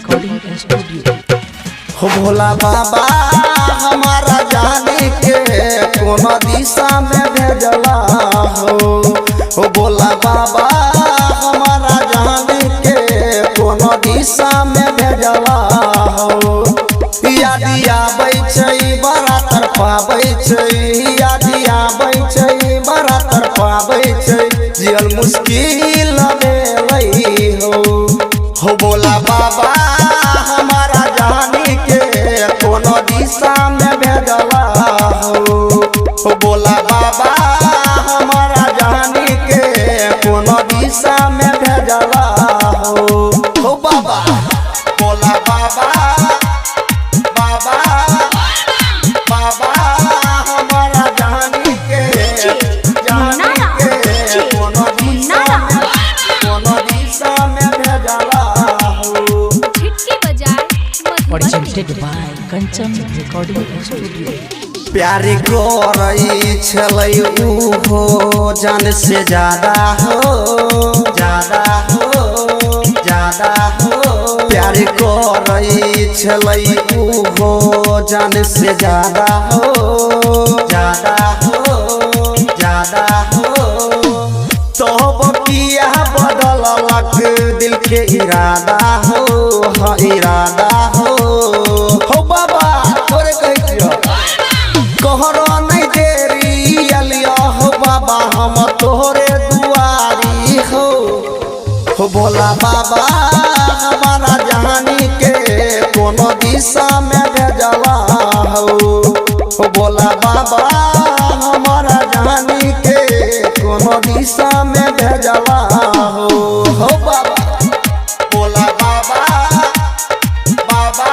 Recording studio. हो भोला बाबा हमारा जाने के कोनो दिशा में भेजला हो भोला बाबा हमारा जाने के कोनो दिशा में भेजला हो। याद आबै छै बड़ा तरफाबै छै, याद आबै छै बड़ा तरफाबै छै, जियल मुश्किल भेलै हो भोला बाबा हमारा जाने के कोनो दिशा में भेजला हो भोला बाबा हमारा जाने के कोनो दिशा में भेजला हो बाबा भोला बाबा बाबा बाबा हमारा जाने के कोनो दिशा में भेजला presented by Kanchan recording studio. प्यार करई छलै हो जान से ज्यादा हो ज्यादा हो ज्यादा हो। प्यार करई छलै हो जान से ज्यादा हो ज्यादा हो ज्यादा हो। तब किया बदललक दिल के इरादा हो हाँ इरादा हो बाबा तोरे कहियो कहरो नहीं देरी अलिया हो बाबा हम तोरे दुआरी हो भोला बाबा हमारा जाने के कोनो दिशा में भेजला हो भोला बाबा हमारा जाने के कोनो दिशा में भेजला हो बाबा भोला बाबा बाबा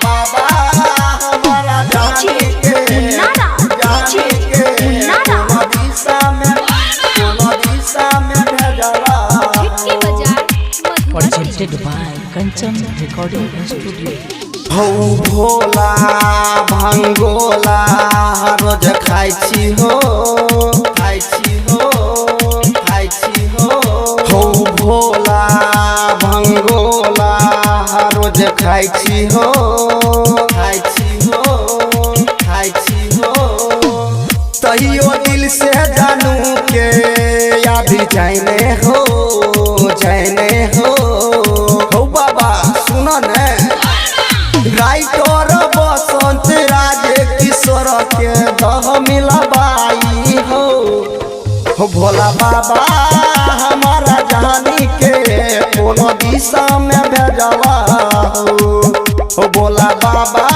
बाबा हमारा जाने के कोनो दिशा में भेजला presented by Kanchan recording studio. हो भोला भंगोला रोज खाई छी हो खाई छी हो खाई छी हो भोला भंगोला रोज खाई छी हो खाई छी हो खाई छी हो। तहियो दिल से जानू के याद जाने हो बाबा सुनो ने राइटर बसंत राज किशोर के दह मिलबाई हो भोला बाबा हमारा जाने के कोनो दिशा में भेजला हो भोला बाबा